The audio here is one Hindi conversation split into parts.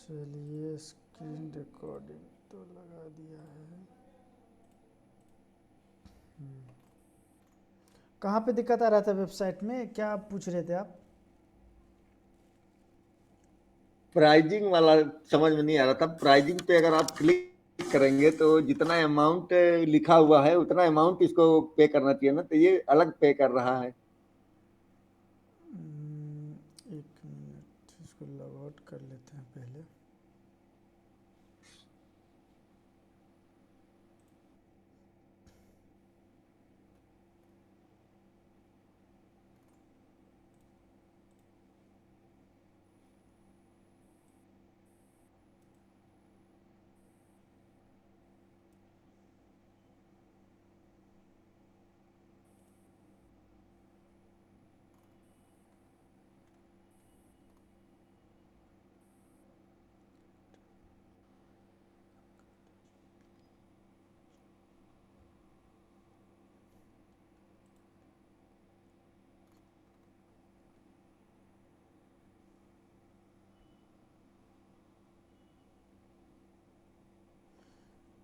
चलिए स्क्रीन रिकॉर्डिंग तो लगा दिया है। कहाँ पे दिक्कत आ रहा था वेबसाइट में, क्या आप पूछ रहे थे आप? प्राइजिंग वाला समझ में नहीं आ रहा था। प्राइजिंग पे अगर आप क्लिक करेंगे तो जितना अमाउंट लिखा हुआ है उतना अमाउंट इसको पे करना चाहिए ना, तो ये अलग पे कर रहा है। एक मिनट, इसको लॉग आउट कर लेते हैं पहले।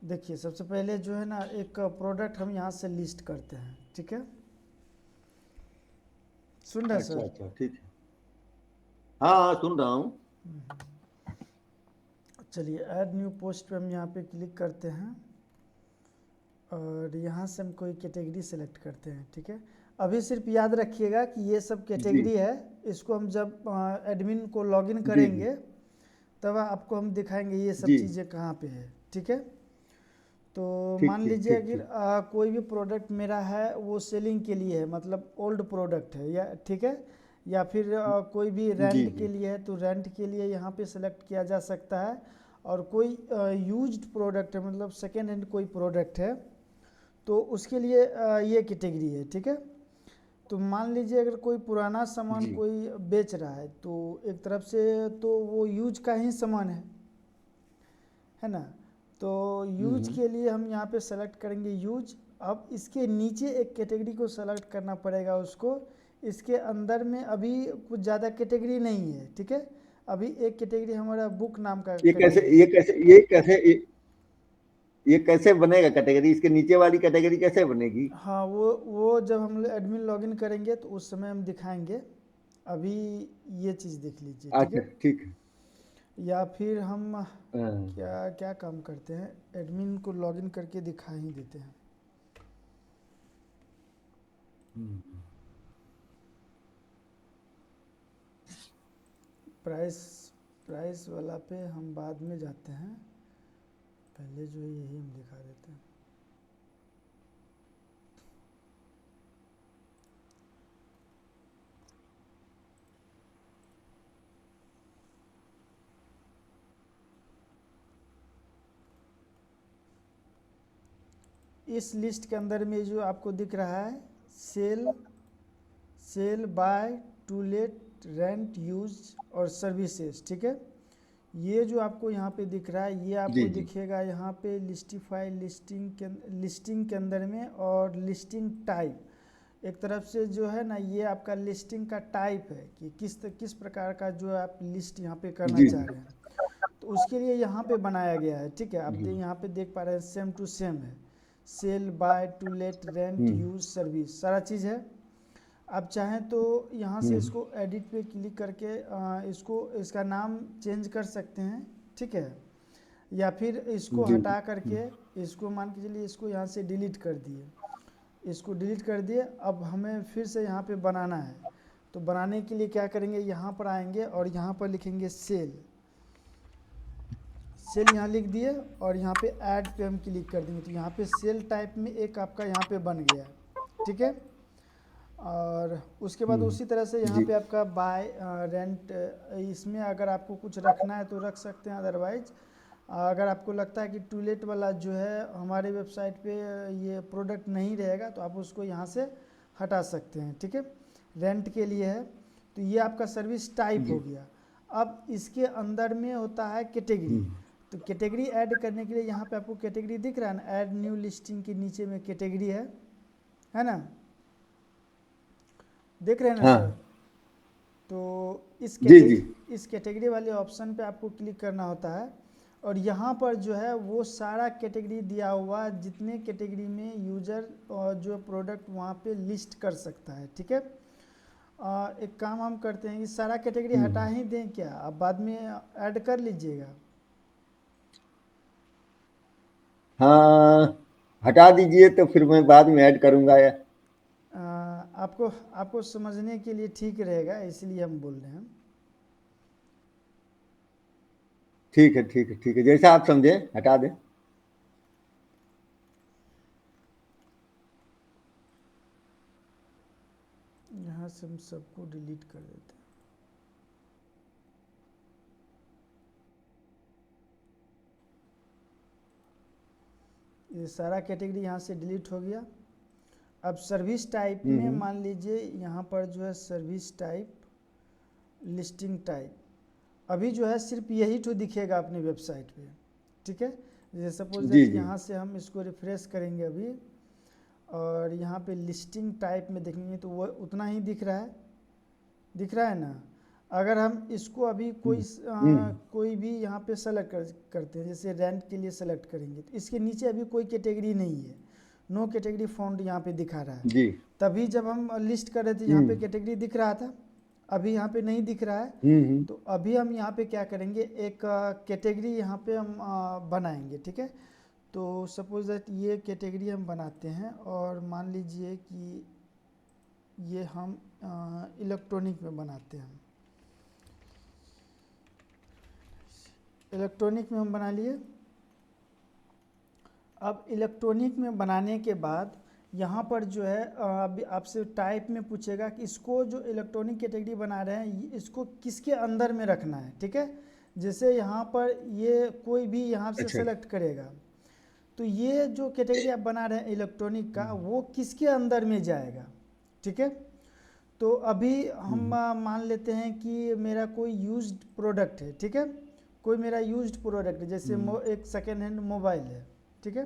देखिए, सबसे पहले जो है ना, एक प्रोडक्ट हम यहाँ से लिस्ट करते हैं, ठीक है? सुन रहे हैं अच्छा सर? अच्छा, ठीक है। हाँ हाँ, सुन रहा हूँ। चलिए, ऐड न्यू पोस्ट पे हम यहाँ पे क्लिक करते हैं और यहाँ से हम कोई कैटेगरी सेलेक्ट करते हैं, ठीक है? अभी सिर्फ याद रखिएगा कि ये सब जी कैटेगरी है। इसको हम जब एडमिन को लॉगिन जी जी करेंगे तब आपको हम दिखाएंगे ये सब जी। चीज़ें कहाँ पे है, ठीक है? तो मान ठीक ठीक लीजिए ठीक अगर ठीक। कोई भी प्रोडक्ट मेरा है वो सेलिंग के लिए है, मतलब ओल्ड प्रोडक्ट है, या ठीक है, या फिर कोई भी जी रेंट के जी लिए है तो रेंट के लिए यहाँ पे सेलेक्ट किया जा सकता है। और कोई यूज्ड प्रोडक्ट है, मतलब सेकेंड हैंड कोई प्रोडक्ट है, तो उसके लिए ये कैटेगरी है, ठीक है? तो मान लीजिए अगर कोई पुराना सामान जी। कोई बेच रहा है तो एक तरफ से तो वो यूज का ही सामान है ना? तो यूज हम्म। के लिए हम यहाँ पे सेलेक्ट करेंगे यूज। अब इसके नीचे एक कैटेगरी को सेलेक्ट करना पड़ेगा उसको। इसके अंदर में अभी कुछ ज़्यादा कैटेगरी नहीं है, ठीक है? अभी एक कैटेगरी हमारा बुक नाम का ये कैसे कैटेगरी ये है। कैसे ये कैसे ये कैसे बनेगा कैटेगरी? इसके नीचे वाली कैटेगरी कैसे बनेगी? हाँ, वो जब हम एडमिन लॉगिन करेंगे तो उस समय हम दिखाएंगे। अभी ये चीज़ देख लीजिए, ठीक अच्छा है? ठीक है। या फिर हम हाँ। क्या क्या काम करते हैं, एडमिन को लॉगिन करके दिखा ही देते हैं। हम्म। प्राइस प्राइस वाला पे हम बाद में जाते हैं, पहले जो है यही हम दिखा देते हैं। इस लिस्ट के अंदर में जो आपको दिख रहा है, sell sell buy to let rent use और सर्विसेज, ठीक है? ये जो आपको यहाँ पे दिख रहा है ये जी आपको जी दिखेगा यहाँ पे लिस्टिफाई लिस्टिंग के अंदर में, और लिस्टिंग टाइप एक तरफ से जो है ना, ये आपका लिस्टिंग का टाइप है कि किस प्रकार का जो आप लिस्ट यहाँ पे करना जी चाह रहे हैं। तो उसके लिए यहाँ पे बनाया गया है, ठीक है? आप जी। यहाँ पे देख पा रहे हैं सेम टू सेम है। Sell buy to let rent hmm use service सारा चीज़ है। आप चाहें तो यहाँ से हम्म इसको एडिट पे क्लिक करके इसको इसका नाम चेंज कर सकते हैं, ठीक है? या फिर इसको जी हटा करके इसको मान के चलिए इसको यहाँ से डिलीट कर दिए। इसको डिलीट कर दिए। अब हमें फिर से यहाँ पे बनाना है, तो बनाने के लिए क्या करेंगे, यहाँ पर आएंगे और यहाँ पर लिखेंगे सेल। सेल यहाँ लिख दिए और यहाँ पे ऐड पे हम क्लिक कर देंगे, तो यहाँ पे सेल टाइप में एक आपका यहाँ पे बन गया है, ठीक है? और उसके बाद हम्म। उसी तरह से यहाँ जी पे आपका बाय रेंट, इसमें अगर आपको कुछ रखना है तो रख सकते हैं, अदरवाइज अगर आपको लगता है कि टूलेट वाला जो है हमारे वेबसाइट पे ये प्रोडक्ट नहीं रहेगा तो आप उसको यहाँ से हटा सकते हैं, ठीक है? रेंट के लिए है, तो ये आपका सर्विस टाइप हो जी। गया। अब इसके अंदर में होता है कैटेगरी। हम्म। तो कैटेगरी ऐड करने के लिए यहाँ पे आपको कैटेगरी दिख रहा है ना, ऐड न्यू लिस्टिंग के नीचे में कैटेगरी है ना? देख रहे हैं ना हाँ। सर? तो इस जी जी। इस कैटेगरी वाले ऑप्शन पे आपको क्लिक करना होता है और यहाँ पर जो है वो सारा कैटेगरी दिया हुआ जितने कैटेगरी में यूज़र जो प्रोडक्ट वहाँ पे लिस्ट कर सकता है। ठीक है, एक काम हम करते हैं कि सारा कैटेगरी हटा ही दें क्या, आप बाद में ऐड कर लीजिएगा। हाँ, हटा दीजिए तो फिर मैं बाद में ऐड करूंगा या आपको आपको समझने के लिए ठीक रहेगा, इसलिए हम बोल रहे हैं। ठीक है, ठीक है, ठीक है, जैसा आप समझे हटा दें। यहाँ से हम सबको डिलीट कर देते हैं। ये सारा कैटेगरी यहाँ से डिलीट हो गया। अब सर्विस टाइप में मान लीजिए यहाँ पर जो है सर्विस टाइप, लिस्टिंग टाइप, अभी जो है सिर्फ यही तो दिखेगा अपनी वेबसाइट पे। ठीक है, जैसे सपोज जी दैट जी। यहाँ से हम इसको रिफ्रेश करेंगे अभी और यहाँ पे लिस्टिंग टाइप में देखेंगे तो वो उतना ही दिख रहा है ना। अगर हम इसको अभी कोई भी यहाँ पे सेलेक्ट करते हैं, जैसे रेंट के लिए सेलेक्ट करेंगे तो इसके नीचे अभी कोई कैटेगरी नहीं है, नो कैटेगरी फाउंड यहाँ पे दिखा रहा है। जी। तभी जब हम लिस्ट कर रहे थे यहाँ पे कैटेगरी दिख रहा था, अभी यहाँ पे नहीं दिख रहा है। तो अभी हम यहाँ पे क्या करेंगे, एक कैटेगरी यहाँ पे हम बनाएंगे। ठीक है, तो सपोज दैट ये कैटेगरी हम बनाते हैं और मान लीजिए कि ये हम इलेक्ट्रॉनिक में बनाते हैं। इलेक्ट्रॉनिक में हम बना लिए। अब इलेक्ट्रॉनिक में बनाने के बाद यहाँ पर जो है अभी आपसे टाइप में पूछेगा कि इसको जो इलेक्ट्रॉनिक कैटेगरी बना रहे हैं इसको किसके अंदर में रखना है। ठीक है, जैसे यहाँ पर ये कोई भी यहाँ से सेलेक्ट करेगा तो ये जो कैटेगरी आप बना रहे हैं इलेक्ट्रॉनिक का वो किसके अंदर में जाएगा। ठीक है, तो अभी हम मान लेते हैं कि मेरा कोई यूज्ड प्रोडक्ट है। ठीक है, कोई मेरा यूज्ड प्रोडक्ट है, जैसे एक सेकेंड हैंड मोबाइल है। ठीक है,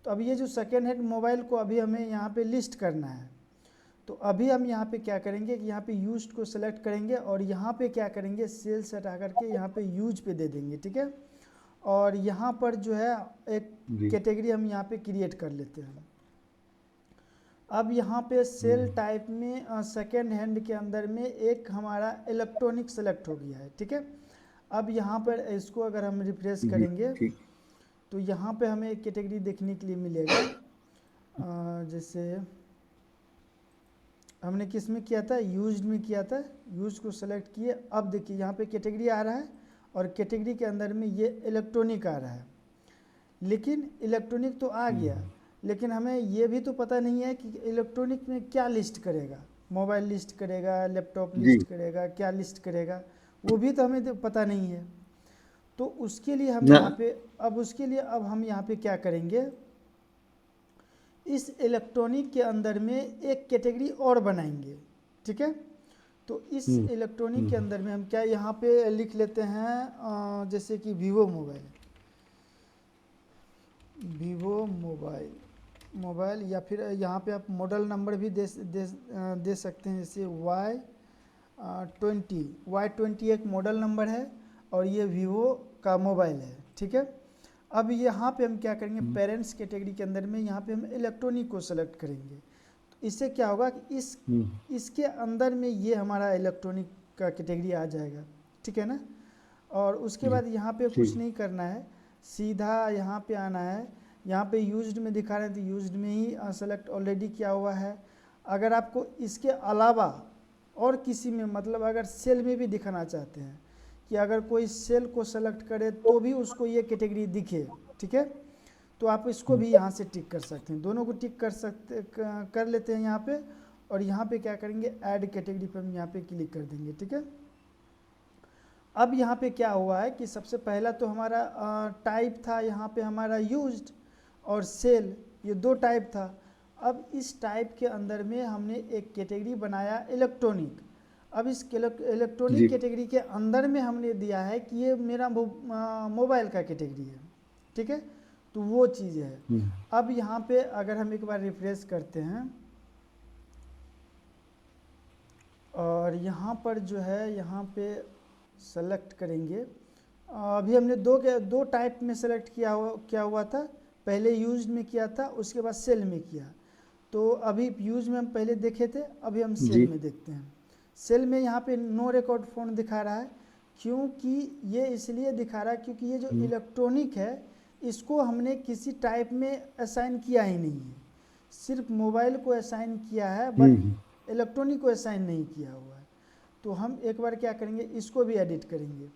तो अभी ये जो सेकेंड हैंड मोबाइल को अभी हमें यहाँ पे लिस्ट करना है। तो अभी हम यहाँ पे क्या करेंगे कि यहाँ पे यूज्ड को सेलेक्ट करेंगे और यहाँ पे क्या करेंगे, सेल्स हटा करके यहाँ पे यूज पे दे देंगे। ठीक है, और यहाँ पर जो है एक कैटेगरी हम यहाँ पे क्रिएट कर लेते हैं। अब यहाँ पे सेल टाइप में सेकेंड हैंड के अंदर में एक हमारा इलेक्ट्रॉनिक सेलेक्ट हो गया है। ठीक है, अब यहाँ पर इसको अगर हम रिफ्रेश करेंगे तो यहाँ पे हमें एक कैटेगरी देखने के लिए मिलेगा। जैसे हमने किस में किया था, यूज्ड में किया था, यूज को सेलेक्ट किए। अब देखिए यहाँ पे कैटेगरी आ रहा है और कैटेगरी के अंदर में ये इलेक्ट्रॉनिक आ रहा है। लेकिन इलेक्ट्रॉनिक तो आ गया, लेकिन हमें ये भी तो पता नहीं है कि इलेक्ट्रॉनिक में क्या लिस्ट करेगा, मोबाइल लिस्ट करेगा, लैपटॉप लिस्ट करेगा, क्या लिस्ट करेगा, वो भी तो हमें तो पता नहीं है। तो उसके लिए हम यहाँ पे अब हम यहाँ पे क्या करेंगे, इस इलेक्ट्रॉनिक के अंदर में एक कैटेगरी और बनाएंगे। ठीक है, तो इस इलेक्ट्रॉनिक के अंदर में हम क्या यहाँ पे लिख लेते हैं, जैसे कि वीवो मोबाइल या फिर यहाँ पे आप मॉडल नंबर भी दे सकते हैं, जैसे Y20 एक मॉडल नंबर है और ये वीवो का मोबाइल है। ठीक है, अब यहाँ पे हम क्या करेंगे, पेरेंट्स कैटेगरी के अंदर में यहाँ पे हम इलेक्ट्रॉनिक को सेलेक्ट करेंगे। तो इससे क्या होगा कि इसके अंदर में ये हमारा इलेक्ट्रॉनिक का कैटेगरी आ जाएगा। ठीक है ना, और उसके बाद यहाँ पे कुछ नहीं करना है, सीधा यहाँ पे आना है। यहाँ पे यूज्ड में दिखा रहे हैं तो यूज्ड में ही सेलेक्ट ऑलरेडी किया हुआ है। अगर आपको इसके अलावा और किसी में, मतलब अगर सेल में भी दिखाना चाहते हैं कि अगर कोई सेल को सेलेक्ट करे तो भी उसको ये कैटेगरी दिखे, ठीक है, तो आप इसको भी यहाँ से टिक कर सकते हैं। दोनों को टिक कर लेते हैं यहाँ पे, और यहाँ पे क्या करेंगे, ऐड कैटेगरी पे हम यहाँ पे क्लिक कर देंगे। ठीक है, अब यहाँ पे क्या हुआ है कि सबसे पहला तो हमारा टाइप था, यहाँ पे हमारा यूज्ड और सेल, ये दो टाइप था। अब इस टाइप के अंदर में हमने एक कैटेगरी बनाया इलेक्ट्रॉनिक। अब इस इलेक्ट्रॉनिक कैटेगरी के अंदर में हमने दिया है कि ये मेरा मोबाइल का कैटेगरी है। ठीक है, तो वो चीज़ है। अब यहाँ पे अगर हम एक बार रिफ्रेश करते हैं और यहाँ पर जो है, यहाँ पे सेलेक्ट करेंगे। अभी हमने दो टाइप में सेलेक्ट किया हुआ था। पहले यूज में किया था, उसके बाद सेल में किया। तो अभी यूज में हम पहले देखे थे, अभी हम सेल जी में देखते हैं। सेल में यहाँ पे नो रिकॉर्ड फ़ोन दिखा रहा है, क्योंकि ये इसलिए दिखा रहा है क्योंकि ये जो इलेक्ट्रॉनिक है इसको हमने किसी टाइप में असाइन किया ही नहीं है। सिर्फ मोबाइल को असाइन किया है, बट इलेक्ट्रॉनिक को असाइन नहीं किया हुआ है। तो हम एक बार क्या करेंगे, इसको भी एडिट करेंगे।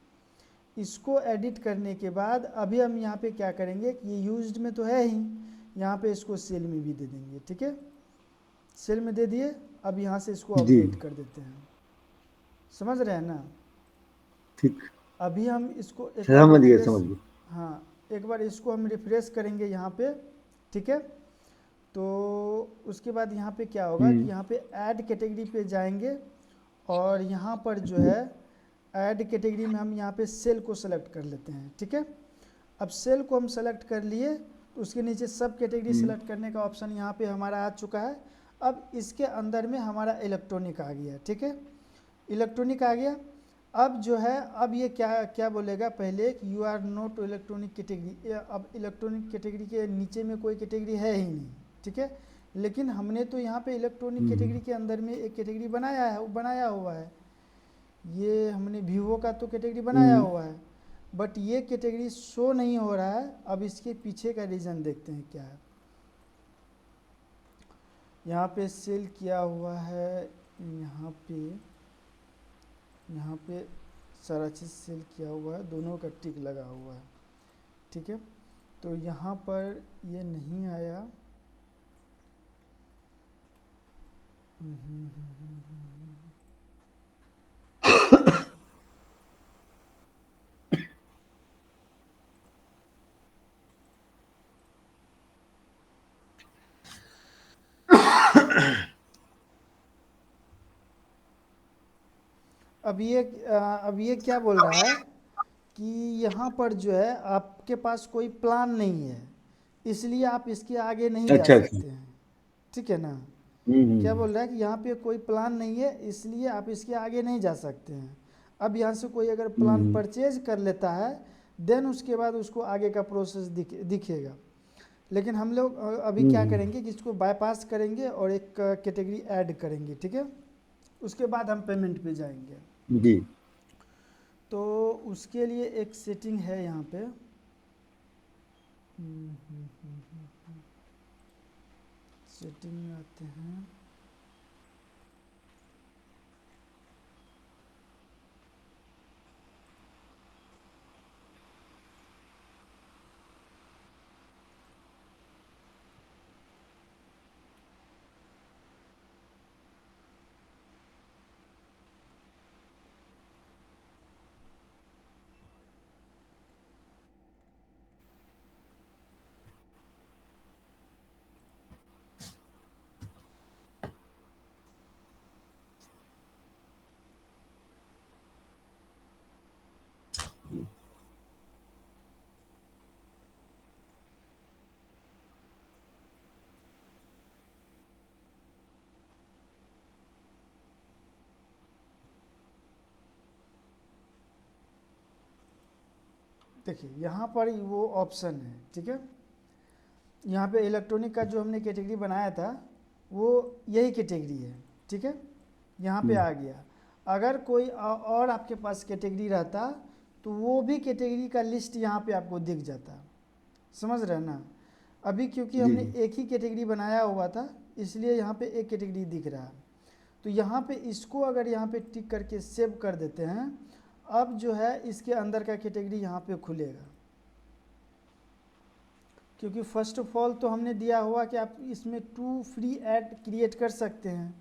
इसको एडिट करने के बाद अभी हम यहाँ पे क्या करेंगे कि ये यूज्ड में तो है ही, यहाँ पे इसको सेल में भी दे देंगे। ठीक है, सेल में दे दिए। अब यहाँ से इसको जी अपडेट कर देते हैं। समझ रहे हैं ना? ठीक, अभी हम इसको एक बार समझ गए रिफ्रेश, समझ गए। हाँ एक बार इसको हम रिफ्रेश करेंगे यहाँ पे। ठीक है, तो उसके बाद यहाँ पे क्या होगा कि यहाँ पे ऐड कैटेगरी पे जाएंगे और यहाँ पर जो है ऐड कैटेगरी में हम यहाँ पे सेल को सेलेक्ट कर लेते हैं। ठीक है, अब सेल को हम सेलेक्ट कर लिए तो उसके नीचे सब कैटेगरी सेलेक्ट करने का ऑप्शन यहाँ पे हमारा आ चुका है। अब इसके अंदर में हमारा इलेक्ट्रॉनिक आ गया। ठीक है, इलेक्ट्रॉनिक आ गया। अब जो है, अब ये क्या क्या बोलेगा पहले कि you are not electronic category. अब इलेक्ट्रॉनिक कैटेगरी के नीचे में कोई कैटेगरी है ही नहीं। ठीक है, लेकिन हमने तो यहाँ पे इलेक्ट्रॉनिक कैटेगरी के अंदर में एक कैटेगरी बनाया है, बनाया हुआ है। ये हमने वीवो का तो कैटेगरी बनाया हुआ है, बट ये कैटेगरी शो नहीं हो रहा है। अब इसके पीछे का रीज़न देखते हैं क्या है। यहाँ पे सेल किया हुआ है, यहाँ पे सारा चीज़ सेल किया हुआ है, दोनों का टिक लगा हुआ है। ठीक है, तो यहाँ पर ये नहीं आया। अब ये क्या बोल रहा है कि यहाँ पर जो है आपके पास कोई प्लान नहीं है, इसलिए आप इसके आगे नहीं जा अच्छा अच्छा। सकते हैं। ठीक है ना? क्या हम्म। बोल रहा है कि यहाँ पे कोई प्लान नहीं है, इसलिए आप इसके आगे नहीं जा सकते हैं। अब यहाँ से कोई अगर प्लान हम्म। परचेज कर लेता है, देन उसके बाद उसको आगे का प्रोसेस दिखेगा। लेकिन हम लोग अभी क्या हम्म। करेंगे कि इसको बाईपास करेंगे और एक कैटेगरी ऐड करेंगे। ठीक है, उसके बाद हम पेमेंट पे जाएंगे। जी तो उसके लिए एक सेटिंग है यहाँ पे। सेटिंग में आते हैं। देखिए यहाँ पर वो ऑप्शन है। ठीक है, यहाँ पे इलेक्ट्रॉनिक का जो हमने कैटेगरी बनाया था वो यही कैटेगरी है। ठीक है, यहाँ पे आ गया। अगर कोई और आपके पास कैटेगरी रहता तो वो भी कैटेगरी का लिस्ट यहाँ पे आपको दिख जाता। समझ रहे हैं ना? अभी क्योंकि जी हमने जी। एक ही कैटेगरी बनाया हुआ था, इसलिए यहाँ पे एक कैटेगरी दिख रहा है। तो यहाँ पे इसको अगर यहाँ पे टिक करके सेव कर देते हैं, अब जो है इसके अंदर का कैटेगरी यहाँ पे खुलेगा। क्योंकि फर्स्ट ऑफ ऑल तो हमने दिया हुआ कि आप इसमें 2 फ्री ऐड क्रिएट कर सकते हैं।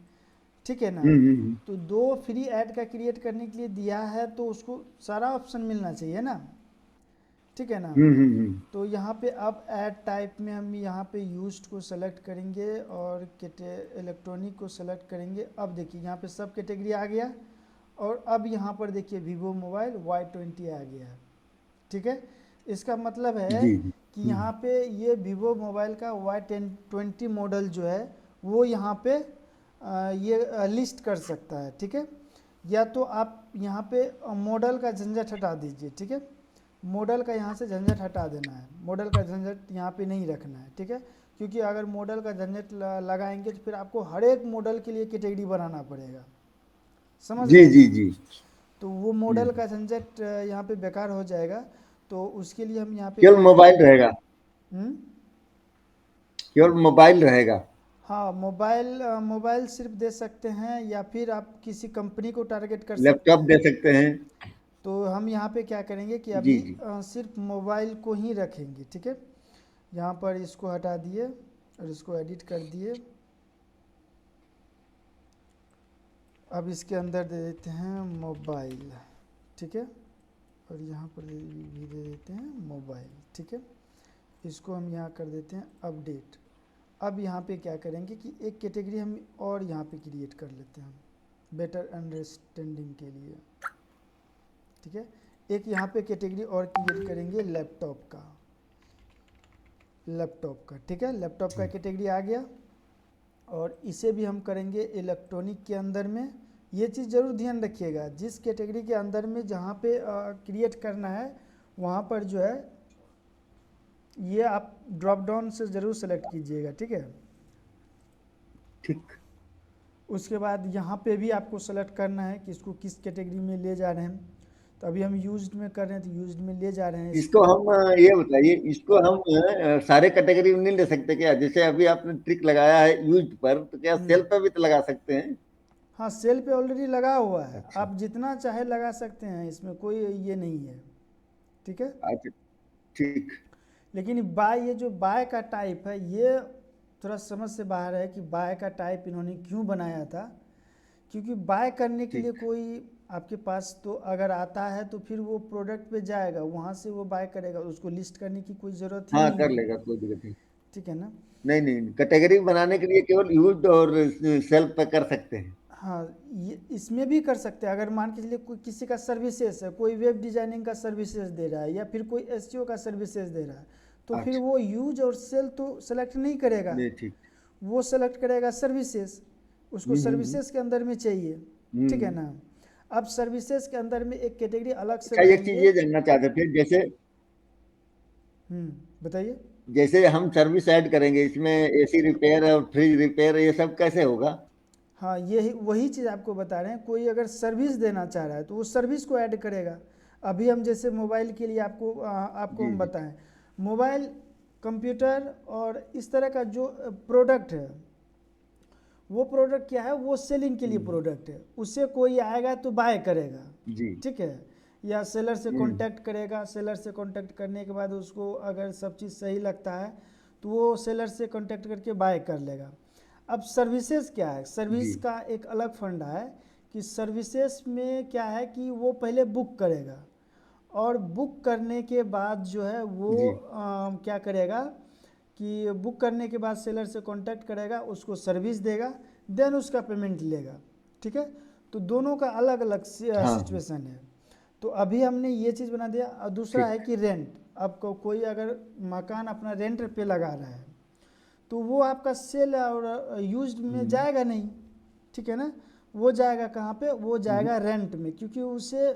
ठीक है ना? हम्म। तो 2 फ्री ऐड का क्रिएट करने के लिए दिया है, तो उसको सारा ऑप्शन मिलना चाहिए ना। ठीक है ना? तो यहाँ पे अब ऐड टाइप में हम यहाँ पे यूज्ड को सेलेक्ट करेंगे और इलेक्ट्रॉनिक को सेलेक्ट करेंगे। अब देखिए यहाँ पे सब कैटेगरी आ गया और अब यहाँ पर देखिए वीवो मोबाइल Y20 आ गया है। ठीक है, इसका मतलब है जी जी। कि यहाँ पे ये वीवो मोबाइल का Y20 मॉडल जो है वो यहाँ पे ये लिस्ट कर सकता है। ठीक है, या तो आप यहाँ पे मॉडल का झंझट हटा दीजिए, ठीक है। मॉडल का यहाँ से झंझट हटा देना है, मॉडल का झंझट यहाँ पे नहीं रखना है, ठीक है। क्योंकि अगर मॉडल का झंझट लगाएंगे तो फिर आपको हर एक मॉडल के लिए कैटेगरी बनाना पड़ेगा, समझ जी रहे हैं जी ना। जी। तो वो मॉडल का झंझट यहाँ पे बेकार हो जाएगा। तो उसके लिए हम यहाँ पे केवल क्या मोबाइल करेंगे। रहेगा, हम्म। केवल मोबाइल रहेगा। हाँ, मोबाइल सिर्फ दे सकते हैं, या फिर आप किसी कंपनी को टारगेट कर सकते लैपटॉप हैं। दे सकते हैं। तो हम यहाँ पे क्या करेंगे कि जी अभी जी। सिर्फ मोबाइल को ही रखेंगे, ठीक है। यहाँ पर इसको हटा दिए और इसको एडिट कर दिए। अब इसके अंदर दे देते हैं मोबाइल, ठीक है। और यहाँ पर भी दे देते हैं मोबाइल, ठीक है। इसको हम यहाँ कर देते हैं अपडेट। अब यहाँ पे क्या करेंगे कि एक कैटेगरी हम और यहाँ पे क्रिएट कर लेते हैं बेटर अंडरस्टैंडिंग के लिए, ठीक है। एक यहाँ पे कैटेगरी और क्रिएट करेंगे लैपटॉप का, ठीक है। लैपटॉप का कैटेगरी आ गया। और इसे भी हम करेंगे इलेक्ट्रॉनिक के अंदर में। ये चीज़ ज़रूर ध्यान रखिएगा, जिस कैटेगरी के अंदर में जहाँ पे क्रिएट करना है वहाँ पर जो है ये आप ड्रॉप डाउन से ज़रूर सेलेक्ट कीजिएगा, ठीक है। ठीक। उसके बाद यहाँ पे भी आपको सेलेक्ट करना है कि इसको किस कैटेगरी में ले जा रहे हैं। तो अभी हम यूज्ड में कर रहे हैं तो यूज्ड में ले जा रहे हैं इसको इसको। हम ये बताइए, इसको हम सारे कैटेगरी में नहीं ले सकते क्या? जैसे अभी आपने ट्रिक लगाया है यूज पर, तो क्या सेल हम्म। पर भी तो लगा सकते हैं? हाँ, सेल पे ऑलरेडी लगा हुआ है, अच्छा आप जितना चाहे लगा सकते हैं, इसमें कोई ये नहीं है, ठीक है। अच्छा। ठीक। लेकिन बाय, ये जो बाय का टाइप है ये थोड़ा समझ से बाहर है कि बाय का टाइप इन्होंने क्यों बनाया था। क्योंकि बाय करने के लिए ठीक। कोई आपके पास तो अगर आता है तो फिर वो प्रोडक्ट पे जाएगा, वहाँ से वो बाय करेगा, उसको लिस्ट करने की कोई ज़रूरत ही हाँ, नहीं कर है, लेगा, कोई दिक्कत नहीं। ठीक है ना। नहीं नहीं, कैटेगरी बनाने के लिए केवल यूज और सेल पर कर सकते हैं। हाँ, ये इसमें भी कर सकते हैं। अगर मान के चलिए कोई किसी का सर्विसेज है, कोई वेब डिजाइनिंग का सर्विसेज दे रहा है या फिर कोई एसईओ का सर्विसेज दे रहा है, तो फिर अच्छा। वो यूज और सेल तो सेलेक्ट नहीं करेगा, नहीं, ठीक। वो सेलेक्ट करेगा सर्विसेज, उसको हम्म। सर्विसेज के अंदर में चाहिए, ठीक है हम्म। ना। अब सर्विसेज के अंदर में एक कैटेगरी अलग से अच्छा, एक चीज बनाएंगे। ये जानना चाहते थे, जैसे बताइए। जैसे हम सर्विस ऐड करेंगे इसमें, एसी रिपेयर और फ्रिज रिपेयर, ये सब कैसे होगा? हाँ, यही वही चीज़ आपको बता रहे हैं, कोई अगर सर्विस देना चाह रहा है तो वो सर्विस को ऐड करेगा। अभी हम जैसे मोबाइल के लिए आपको जी हम जी। बताएं, मोबाइल, कंप्यूटर और इस तरह का जो प्रोडक्ट है, वो प्रोडक्ट क्या है, वो सेलिंग के लिए हम्म। प्रोडक्ट है, उससे कोई आएगा तो बाय करेगा, जी। ठीक है। या सेलर से हम्म। कांटेक्ट करेगा, सेलर से कांटेक्ट करने के बाद उसको अगर सब चीज़ सही लगता है तो वो सेलर से कांटेक्ट करके बाय कर लेगा। अब सर्विसेज क्या है, जी सर्विस का एक अलग फंडा है कि सर्विसेज में क्या है कि वो पहले बुक करेगा, और बुक करने के बाद जो है वो जी। क्या करेगा कि बुक करने के बाद सेलर से कांटेक्ट करेगा, उसको सर्विस देगा, देन उसका पेमेंट लेगा, ठीक है। तो दोनों का अलग अलग हाँ हाँ। सिचुएशन है। तो अभी हमने ये चीज़ बना दिया। और दूसरा है ठीक। कि रेंट, आपको कोई अगर मकान अपना रेंट पे लगा रहा है तो वो आपका सेल और यूज्ड में हम्म। जाएगा नहीं, ठीक है ना। वो जाएगा कहाँ पे, वो हम्म। जाएगा रेंट में, क्योंकि उसे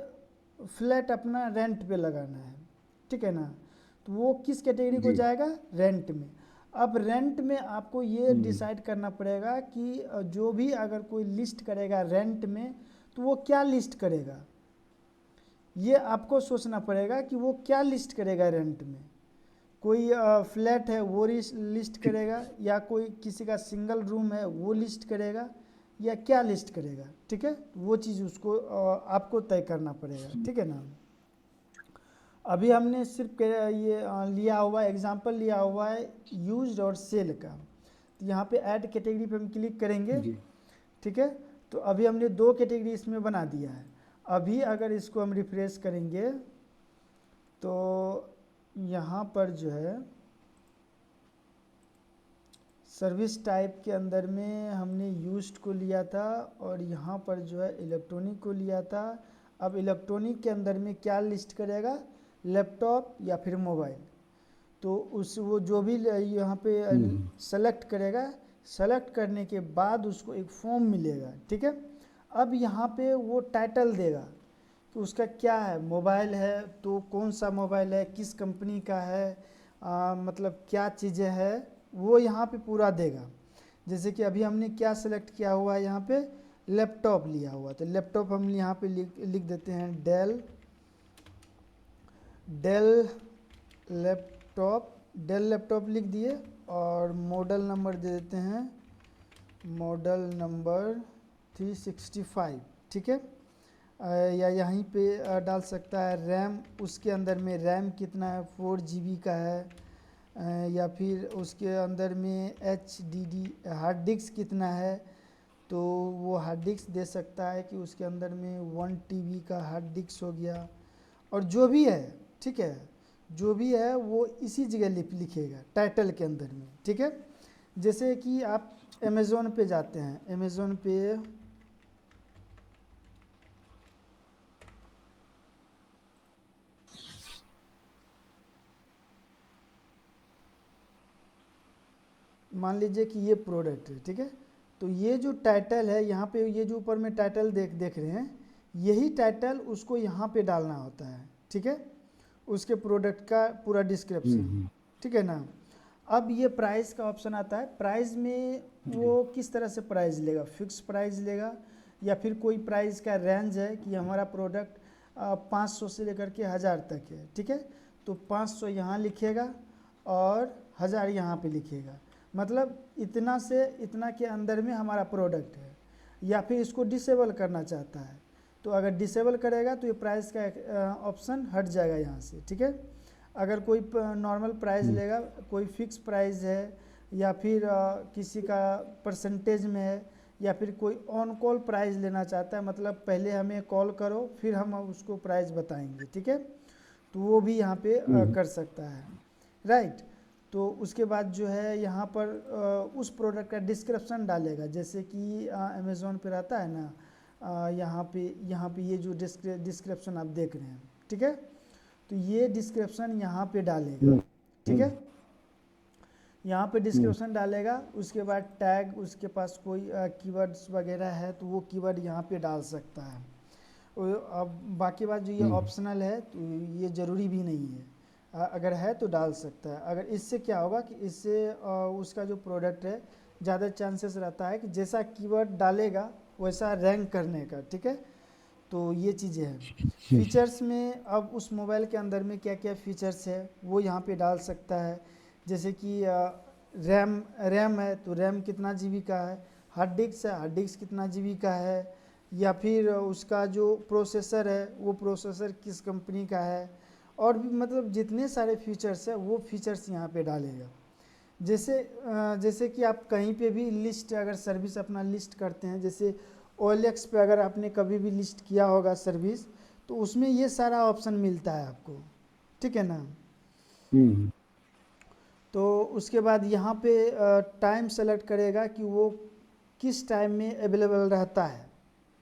फ्लैट अपना रेंट पे लगाना है, ठीक है ना। तो वो किस कैटेगरी को जी। जाएगा, रेंट में। अब रेंट में आपको ये हम्म। डिसाइड करना पड़ेगा कि जो भी अगर कोई लिस्ट करेगा रेंट में तो वो क्या लिस्ट करेगा, ये आपको सोचना पड़ेगा कि वो क्या लिस्ट करेगा रेंट में। कोई फ्लैट है वो लिस्ट ठीक। करेगा, या कोई किसी का सिंगल रूम है वो लिस्ट करेगा, या क्या लिस्ट करेगा, ठीक है। वो चीज़ उसको आपको तय करना पड़ेगा, ठीक है ना। अभी हमने सिर्फ ये लिया हुआ एग्जांपल लिया हुआ है यूज्ड और सेल का। तो यहाँ पे ऐड कैटेगरी पे हम क्लिक करेंगे, जी। ठीक है। तो अभी हमने दो कैटेगरी इसमें बना दिया है। अभी अगर इसको हम रिफ्रेश करेंगे तो यहाँ पर जो है सर्विस टाइप के अंदर में हमने यूज्ड को लिया था, और यहाँ पर जो है इलेक्ट्रॉनिक को लिया था। अब इलेक्ट्रॉनिक के अंदर में क्या लिस्ट करेगा, लैपटॉप या फिर मोबाइल। तो उस वो जो भी यहाँ पे हम्म। सेलेक्ट करेगा, सेलेक्ट करने के बाद उसको एक फॉर्म मिलेगा, ठीक है। अब यहाँ पे वो टाइटल देगा कि उसका क्या है, मोबाइल है तो कौन सा मोबाइल है, किस कंपनी का है, मतलब क्या चीज़ें है वो यहाँ पे पूरा देगा। जैसे कि अभी हमने क्या सेलेक्ट किया हुआ है, यहाँ पे लैपटॉप लिया हुआ, तो लैपटॉप हम यहाँ पे लिख देते हैं डेल लैपटॉप लिख दिए, और मॉडल नंबर दे देते हैं मॉडल नंबर 365, ठीक है। या यहीं पे डाल सकता है रैम, उसके अंदर में रैम कितना है, 4 GB का है, या फिर उसके अंदर में HDD हार्ड डिस्क कितना है, तो वो हार्ड डिस्क दे सकता है कि उसके अंदर में 1 TB का हार्ड डिस्क हो गया, और जो भी है, ठीक है, जो भी है वो इसी जगह लिखेगा टाइटल के अंदर में, ठीक है। जैसे कि आप अमेज़ोन पे जाते हैं, अमेज़ोन पे मान लीजिए कि ये प्रोडक्ट है, ठीक है, तो ये जो टाइटल है यहाँ पे, ये जो ऊपर में टाइटल देख रहे हैं, यही टाइटल उसको यहाँ पे डालना होता है, ठीक है, उसके प्रोडक्ट का पूरा डिस्क्रिप्शन, ठीक है ना। अब ये प्राइस का ऑप्शन आता है, प्राइस में वो किस तरह से प्राइस लेगा, फिक्स प्राइस लेगा या फिर कोई प्राइस का रेंज है कि हमारा प्रोडक्ट 500 से लेकर के 1000 तक है, ठीक है, तो 500 यहाँ लिखेगा और 1000 यहाँ पे लिखेगा, मतलब इतना से इतना के अंदर में हमारा प्रोडक्ट है। या फिर इसको डिसेबल करना चाहता है, तो अगर डिसेबल करेगा तो ये प्राइस का ऑप्शन हट जाएगा यहाँ से, ठीक है। अगर कोई नॉर्मल प्राइस लेगा, कोई फिक्स प्राइस है, या फिर किसी का परसेंटेज में है, या फिर कोई ऑन कॉल प्राइस लेना चाहता है, मतलब पहले हमें कॉल करो फिर हम उसको प्राइस बताएंगे, ठीक है, तो वो भी यहाँ पे कर सकता है, राइट। तो उसके बाद जो है यहाँ पर उस प्रोडक्ट का डिस्क्रिप्शन डालेगा, जैसे कि अमेज़ोन पे रहता है ना, यहाँ पे ये जो डिस्क्रिप्शन आप देख रहे हैं, ठीक है, तो ये डिस्क्रिप्शन यहाँ पे डालेगा, ठीक है, यहाँ पे डिस्क्रिप्शन डालेगा। उसके बाद टैग, उसके पास कोई कीवर्ड्स वगैरह है तो वो कीवर्ड यहाँ पे डाल सकता है। अब बाकी बात जो ये ऑप्शनल है तो ये ज़रूरी भी नहीं है, अगर है तो डाल सकता है। अगर इससे क्या होगा कि इससे उसका जो प्रोडक्ट है ज़्यादा चांसेस रहता है कि जैसा कीवर्ड डालेगा वैसा रैंक करने का, ठीक है, तो ये चीज़ें हैं। फीचर्स में अब उस मोबाइल के अंदर में क्या क्या फ़ीचर्स है वो यहाँ पे डाल सकता है, जैसे कि रैम है तो रैम कितना GB का है, हार्ड डिस्क है, हार्ड डिस्क कितना GB का है, या फिर उसका जो प्रोसेसर है वो प्रोसेसर किस कंपनी का है, और भी मतलब जितने सारे फीचर्स है वो फीचर्स यहाँ पे डालेगा। जैसे कि आप कहीं पे भी लिस्ट, अगर सर्विस अपना लिस्ट करते हैं, जैसे OLX पे अगर आपने कभी भी लिस्ट किया होगा सर्विस, तो उसमें ये सारा ऑप्शन मिलता है आपको, ठीक है ना। तो उसके बाद यहाँ पे टाइम सेलेक्ट करेगा कि वो किस टाइम में अवेलेबल रहता है,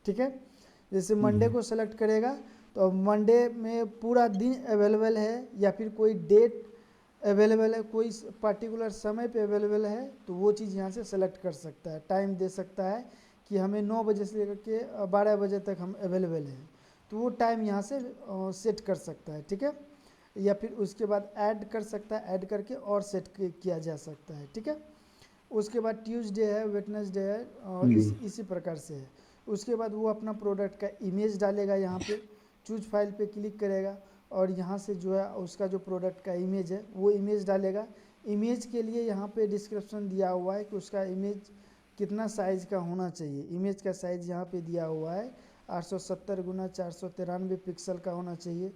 ठीक है। जैसे मंडे को सेलेक्ट करेगा तो मंडे में पूरा दिन अवेलेबल है, या फिर कोई डेट अवेलेबल है, कोई पर्टिकुलर समय पे अवेलेबल है, तो वो चीज़ यहाँ से सेलेक्ट कर सकता है। टाइम दे सकता है कि हमें 9 बजे से लेकर के 12 बजे तक हम अवेलेबल हैं, तो वो टाइम यहाँ से सेट कर सकता है, ठीक है। या फिर उसके बाद ऐड कर सकता है, ऐड करके और सेट किया जा सकता है, ठीक है। उसके बाद ट्यूसडे है, वेडनेसडे है, और इसी प्रकार से है। उसके बाद वो अपना प्रोडक्ट का इमेज डालेगा, यहाँ पे चूज फाइल पे क्लिक करेगा और यहाँ से जो है उसका जो प्रोडक्ट का इमेज है वो इमेज डालेगा। इमेज के लिए यहाँ पे डिस्क्रिप्शन दिया हुआ है कि उसका इमेज कितना साइज़ का होना चाहिए। इमेज का साइज़ यहाँ पे दिया हुआ है 870 गुना 493 पिक्सल का होना चाहिए।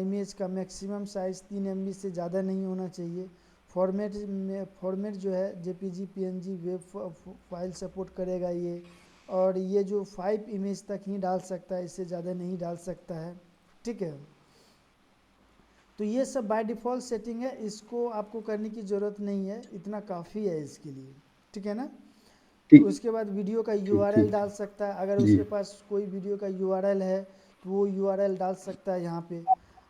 इमेज का मैक्सिमम साइज़ 3 MB से ज़्यादा नहीं होना चाहिए। फॉर्मेट जो है JPG PNG web file support करेगा ये, और ये जो 5 इमेज तक ही डाल सकता है, इससे ज़्यादा नहीं डाल सकता है, ठीक है। तो ये सब बाय डिफ़ॉल्ट सेटिंग है, इसको आपको करने की ज़रूरत नहीं है, इतना काफ़ी है इसके लिए, ठीक है ना। उसके बाद वीडियो का URL डाल सकता है, अगर उसके पास कोई वीडियो का URL है तो वो URL डाल सकता है यहाँ पे।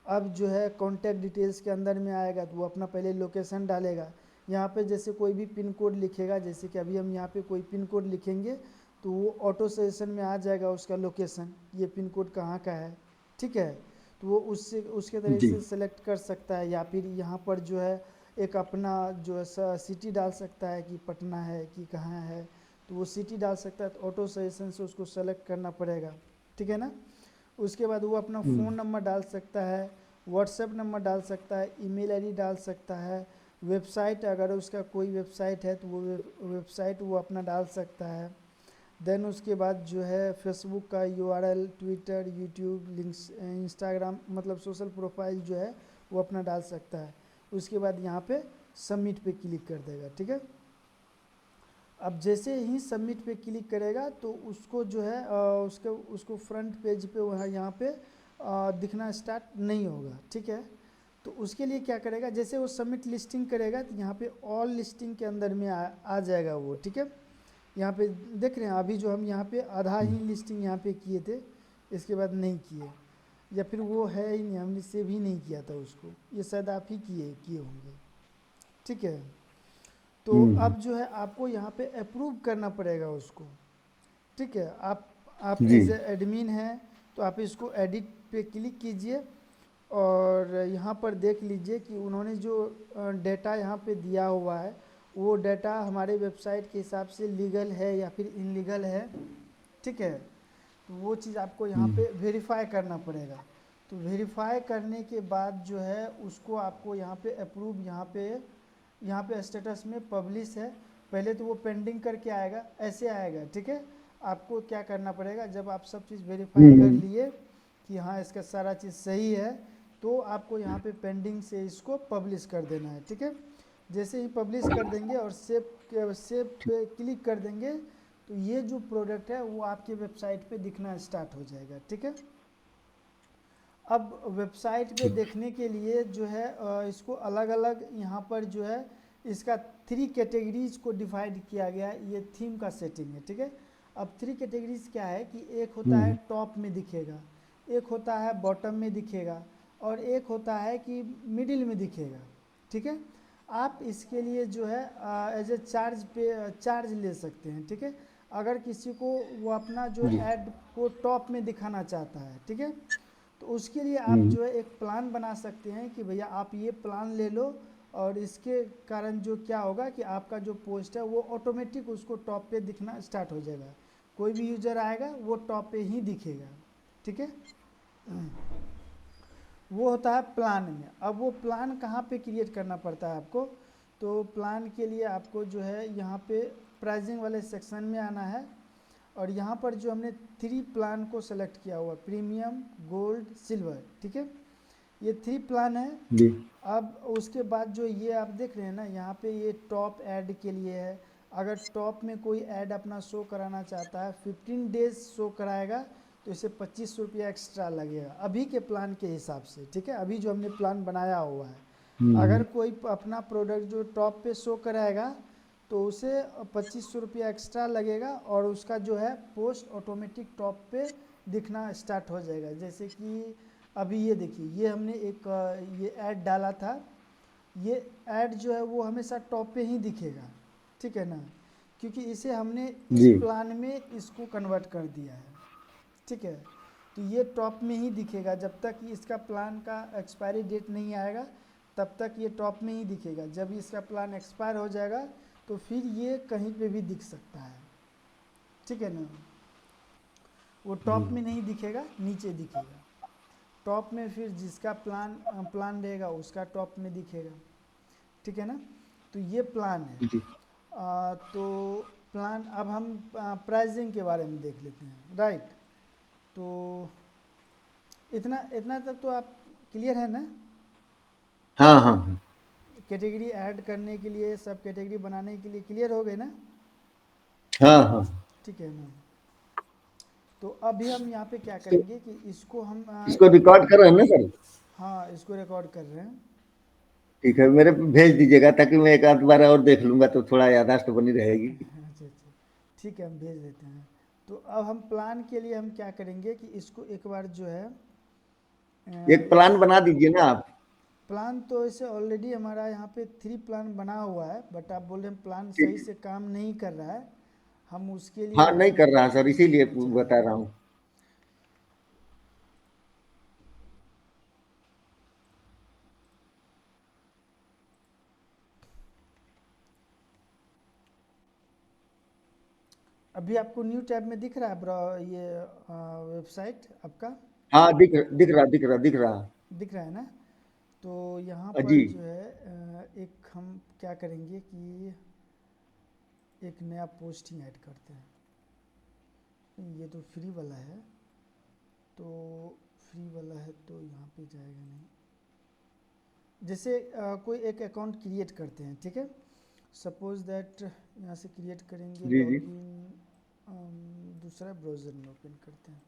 अब जो है कॉन्टैक्ट डिटेल्स के अंदर में आएगा तो वो अपना पहले लोकेशन डालेगा। यहाँ पे जैसे कोई भी पिन कोड लिखेगा, जैसे कि अभी हम यहाँ पे कोई पिन कोड लिखेंगे तो वो ऑटो सजेशन में आ जाएगा उसका लोकेशन, ये पिन कोड कहाँ का है, ठीक है। तो वो उससे उसके तरह जी से सेलेक्ट कर सकता है, या फिर यहाँ पर जो है एक अपना जो है सिटी डाल सकता है कि पटना है कि कहाँ है, तो वो सिटी डाल सकता है। तो ऑटो सजेशन से उसको सेलेक्ट करना पड़ेगा, ठीक है ना। उसके बाद वो अपना फ़ोन नंबर डाल सकता है, व्हाट्सएप नंबर डाल सकता है, ईमेल आईडी डाल सकता है, वेबसाइट अगर उसका कोई वेबसाइट है तो वो वेबसाइट वो अपना डाल सकता है। देन उसके बाद जो है फेसबुक का URL, Twitter, YouTube, links, Instagram, मतलब सोशल प्रोफाइल जो है वो अपना डाल सकता है। उसके बाद यहाँ पे सबमिट पे क्लिक कर देगा, ठीक है। अब जैसे ही सबमिट पे क्लिक करेगा तो उसको जो है उसको फ्रंट पेज पे वहाँ यहाँ पे दिखना स्टार्ट नहीं होगा, ठीक है। तो उसके लिए क्या करेगा, जैसे वो सबमिट लिस्टिंग करेगा तो यहाँ पे ऑल लिस्टिंग के अंदर में आ जाएगा वो, ठीक है। यहाँ पे देख रहे हैं अभी जो हम यहाँ पे आधा ही लिस्टिंग यहाँ पे किए थे, इसके बाद नहीं किए, या फिर वो है ही नहीं, हमने सेव ही नहीं किया था उसको, ये शायद आप ही किए होंगे, ठीक है। तो अब जो है आपको यहाँ पे अप्रूव करना पड़ेगा उसको, ठीक है। आप जी एज ए एडमिन हैं तो आप इसको एडिट पे क्लिक कीजिए, और यहाँ पर देख लीजिए कि उन्होंने जो डेटा यहाँ पे दिया हुआ है वो डेटा हमारे वेबसाइट के हिसाब से लीगल है या फिर इनलीगल है, ठीक है। तो वो चीज़ आपको यहाँ पे वेरीफाई करना पड़ेगा। तो वेरीफाई करने के बाद जो है उसको आपको यहाँ पे अप्रूव, यहाँ पे स्टेटस में पब्लिश है, पहले तो वो पेंडिंग करके आएगा, ऐसे आएगा, ठीक है। आपको क्या करना पड़ेगा, जब आप सब चीज़ वेरीफाई कर लिए कि हाँ इसका सारा चीज़ सही है, तो आपको यहाँ पे पेंडिंग से इसको पब्लिश कर देना है, ठीक है। जैसे ही पब्लिश कर देंगे और सेव पे क्लिक कर देंगे तो ये जो प्रोडक्ट है वो आपके वेबसाइट पे दिखना स्टार्ट हो जाएगा, ठीक है। अब वेबसाइट पे ठीक देखने के लिए जो है इसको अलग अलग यहाँ पर जो है इसका 3 कैटेगरीज को डिवाइड किया गया है, ये थीम का सेटिंग है, ठीक है। अब 3 कैटेगरीज क्या है कि एक होता है टॉप में दिखेगा, एक होता है बॉटम में दिखेगा, और एक होता है कि मिडिल में दिखेगा, ठीक है। आप इसके लिए जो है एज ए चार्ज ले सकते हैं, ठीक है। अगर किसी को वो अपना जो जी ऐड को टॉप में दिखाना चाहता है, ठीक है, तो उसके लिए आप जो है एक प्लान बना सकते हैं कि भैया आप ये प्लान ले लो, और इसके कारण जो क्या होगा कि आपका जो पोस्ट है वो ऑटोमेटिक उसको टॉप पे दिखना स्टार्ट हो जाएगा, कोई भी यूज़र आएगा वो टॉप पे ही दिखेगा, ठीक है। वो होता है प्लान में। अब वो प्लान कहाँ पे क्रिएट करना पड़ता है आपको, तो प्लान के लिए आपको जो है यहाँ पे प्राइसिंग वाले सेक्शन में आना है, और यहाँ पर जो हमने 3 प्लान को सेलेक्ट किया हुआ, प्रीमियम, गोल्ड, सिल्वर, ठीक है, ये 3 प्लान है। जी अब उसके बाद जो ये आप देख रहे हैं ना यहाँ पे ये टॉप ऐड के लिए है, अगर टॉप में कोई ऐड अपना शो कराना चाहता है 15 डेज शो कराएगा तो इसे 25 रुपया एक्स्ट्रा लगेगा अभी के प्लान के हिसाब से, ठीक है, अभी जो हमने प्लान बनाया हुआ है। अगर कोई अपना प्रोडक्ट जो टॉप पे शो कराएगा तो उसे 25 रुपया एक्स्ट्रा लगेगा, और उसका जो है पोस्ट ऑटोमेटिक टॉप पे दिखना स्टार्ट हो जाएगा। जैसे कि अभी ये देखिए, ये हमने एक ये ऐड डाला था, ये ऐड जो है वो हमेशा टॉप पे ही दिखेगा, ठीक है ना, क्योंकि इसे हमने इस जी प्लान में इसको कन्वर्ट कर दिया है, ठीक है। तो ये टॉप में ही दिखेगा, जब तक इसका प्लान का एक्सपायरी डेट नहीं आएगा तब तक ये टॉप में ही दिखेगा, जब इसका प्लान एक्सपायर हो जाएगा तो फिर ये कहीं पे भी दिख सकता है, ठीक है ना। वो टॉप में नहीं दिखेगा, नीचे दिखेगा, टॉप में फिर जिसका प्लान रहेगा उसका टॉप में दिखेगा, ठीक है ना। तो ये प्लान है। जी तो प्लान, अब हम प्राइसिंग के बारे में देख लेते हैं, राइट। तो इतना इतना तक तो आप क्लियर है ना। हाँ हाँ हाँ कैटेगरी ऐड करने के लिए, सब कैटेगरी बनाने के लिए क्लियर हो गए ना, हाँ हाँ ठीक है ना। तो अभी हम यहाँ पे क्या तो करेंगे कि इसको हम इसको रिकॉर्ड कर रहे हैं ना सर? हाँ इसको रिकॉर्ड कर रहे हैं। ठीक है, मेरे पे भेज दीजिएगा ताकि मैं एक आध बार और देख लूंगा तो थोड़ा याददाश्त बनी रहेगी। अच्छा अच्छा, ठीक है, हम भेज देते हैं। तो अब हम प्लान के लिए हम क्या करेंगे कि इसको एक बार जो है एक इस प्लान बना दीजिए ना आप। प्लान तो इसे ऑलरेडी हमारा यहाँ पे 3 प्लान बना हुआ है, बट आप बोल रहे हैं प्लान सही ठीक से काम नहीं कर रहा है। हम उसके लिए हाँ नहीं आपको। कर रहा सर, इसीलिए अच्छा, बता रहा हूँ। अभी आपको न्यू टैब में दिख रहा है ये वेबसाइट आपका हाँ दिख रहा। दिख रहा है ना? तो यहाँ जी। पर जो है एक हम क्या करेंगे कि एक नया पोस्टिंग ऐड करते हैं। ये तो फ्री वाला है, तो फ्री वाला है तो यहाँ पे जाएगा नहीं। जैसे कोई एक अकाउंट क्रिएट करते हैं, ठीक है। सपोज दैट यहाँ से क्रिएट करेंगे, जी जी। लॉगिन दूसरा ब्राउज़र में ओपन करते हैं।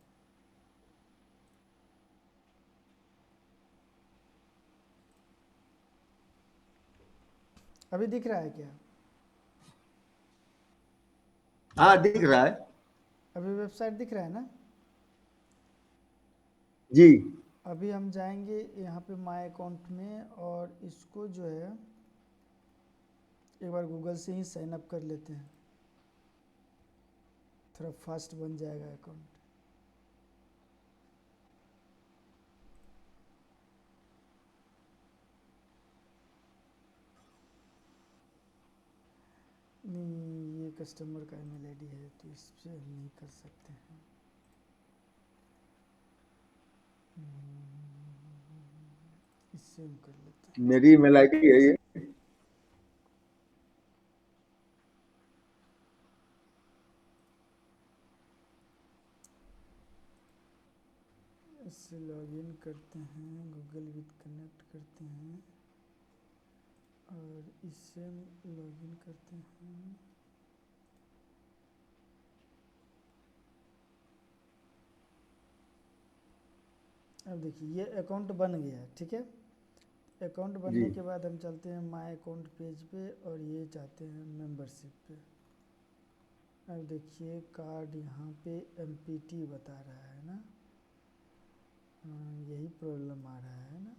अभी दिख रहा है क्या? हाँ दिख रहा है। अभी वेबसाइट दिख रहा है ना? जी अभी हम जाएंगे यहाँ पे माय अकाउंट में, और इसको जो है एक बार गूगल से ही साइन अप कर लेते हैं, थोड़ा फास्ट बन जाएगा अकाउंट। नहीं, ये कस्टमर का ईमेल आईडी है तो इससे हम नहीं कर सकते हैं। इससे हम कर लेते हैं। मेरी ईमेल आईडी है ये। इससे लॉगिन करते हैं, गूगल विथ कनेक्ट करते हैं, और इससे लॉगिन करते हैं। अब देखिए ये अकाउंट बन गया है, ठीक है। अकाउंट जी बनने के बाद हम चलते हैं माय अकाउंट पेज पे, और ये जाते हैं मेंबरशिप पे। अब देखिए कार्ड यहाँ पे एमपीटी बता रहा है ना। यही प्रॉब्लम आ रहा है ना।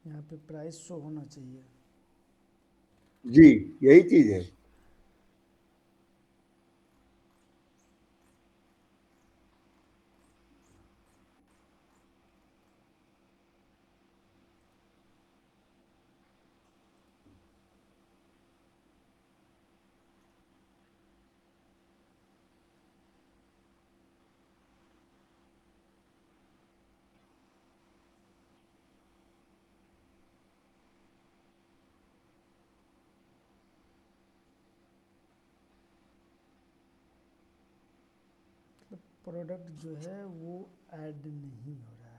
यहाँ पे प्राइस शो होना चाहिए। जी यही चीज है। मतलब प्रोडक्ट जो है वो ऐड नहीं हो रहा है।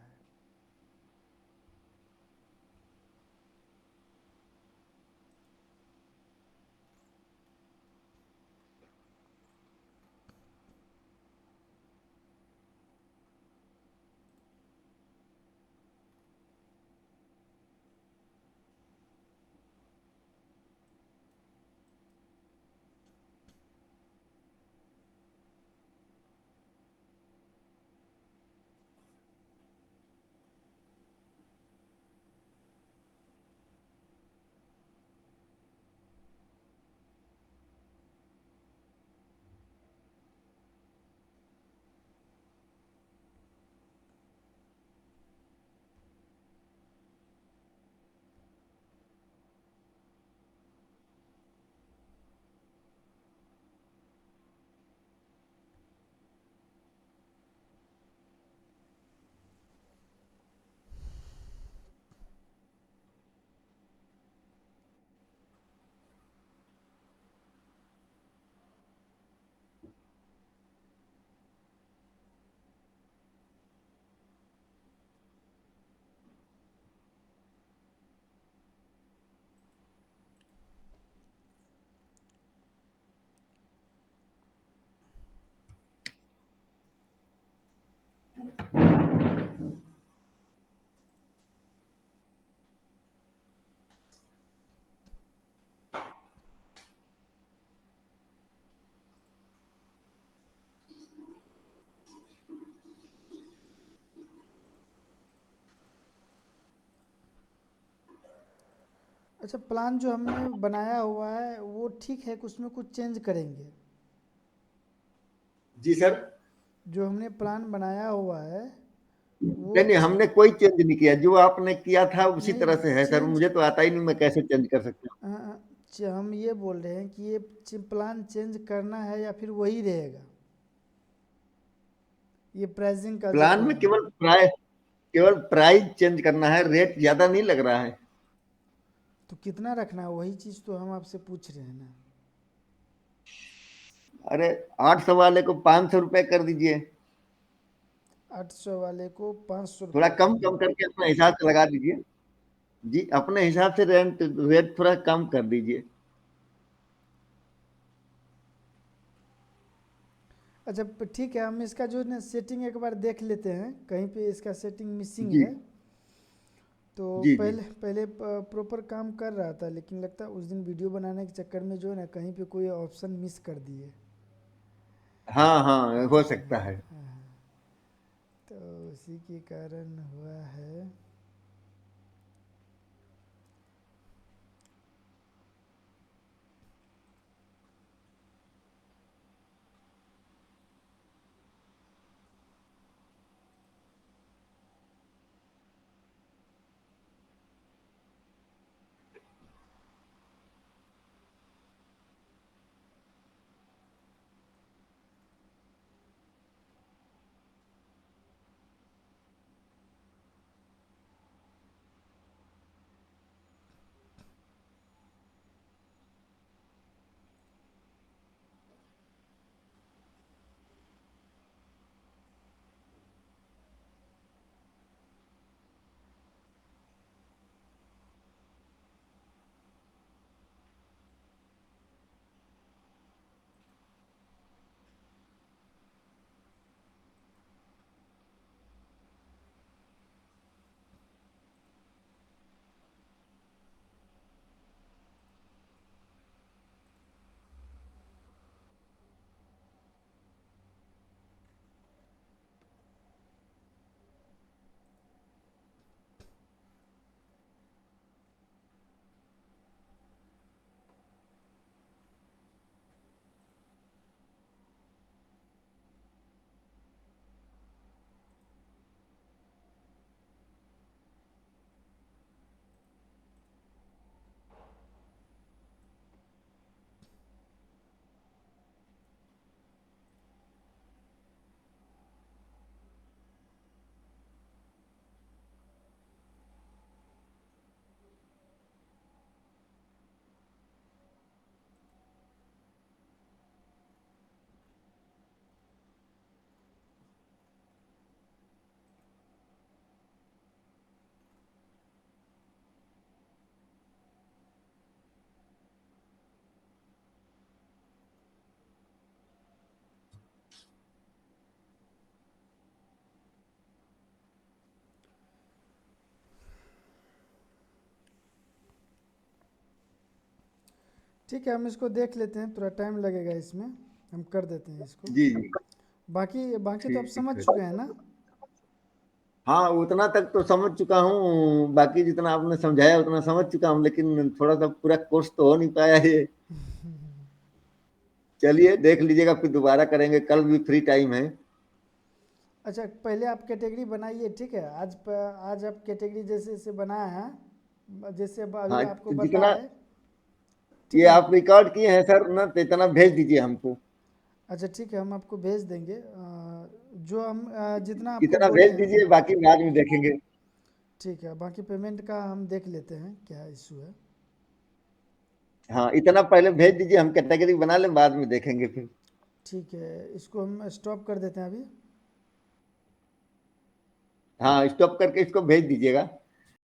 अच्छा, प्लान जो हमने बनाया हुआ है वो ठीक है कि उसमें कुछ चेंज करेंगे? जी सर। जो हमने प्लान बनाया हुआ है वो नहीं नहीं, हमने कोई चेंज नहीं किया, जो आपने किया था उसी नहीं तरह से है सर। चेंज। मुझे तो आता ही नहीं, मैं कैसे चेंज कर सकता हूँ। हम ये बोल रहे हैं कि ये प्लान चेंज करना है या फिर वही रहेगा, ये प्राइसिंग का जो प्लान में प्लान है। केवल प्राइस चेंज करना है, रेट ज्यादा नहीं लग रहा है। तो कितना रखना है, वही चीज़ तो हम आपसे पूछ रहे हैं ना। अरे 800 वाले को 500 रुपए कर दीजिए। 800 वाले को 500 थोड़ा रुपये कर कम दें। कम करके अपना हिसाब से लगा दीजिए। जी, अपने हिसाब से रेट थोड़ा कम कर दीजिए। अच्छा ठीक है, हम इसका जो ना सेटिंग एक बार देख लेते हैं, कहीं पे इसका सेटिंग मिसिंग जी है। तो जी जी। पहले पहले प्रॉपर काम कर रहा था, लेकिन लगता है उस दिन वीडियो बनाने के चक्कर में जो है ना कहीं पे कोई ऑप्शन मिस कर दिए। हाँ हाँ, हो सकता है। तो उसी के कारण हुआ है। ठीक है, हम इसको देख लेते हैं, थोड़ा टाइम लगेगा इसमें, हम कर देते हैं इसको। जी जी। बाकी बाकी तो आप समझ ठीक है। चुके हैं ना। हाँ, उतना तक तो समझ चुका हूँ, बाकी जितना आपने समझाया उतना समझ चुका हूँ, लेकिन थोड़ा सा पूरा कोर्स तो हो नहीं पाया ये। चलिए देख लीजिएगा, फिर दोबारा करेंगे, कल भी फ्री टाइम है। अच्छा पहले आप कैटेगरी बनाइए, ठीक है। आज आप कैटेगरी जैसे जैसे बनाया है, जैसे अभी हाँ, आपको तो बताया जितना है, ठीक ये है। आप रिकॉर्ड किए हैं सर ना, तो इतना भेज दीजिए हमको। अच्छा ठीक है, हम आपको भेज देंगे, जो हम जितना आपको इतना बोले भेज हैं। दीजिए, बाकी बाद में देखेंगे। ठीक है, बाकी पेमेंट का हम देख लेते हैं क्या इशू है। हाँ, इतना पहले भेज दीजिए, हम कैटेगरी बना लें, बाद में देखेंगे फिर। ठीक है, इसको हम स्टॉप कर देते हैं अभी। हाँ, स्टॉप करके इसको भेज दीजिएगा।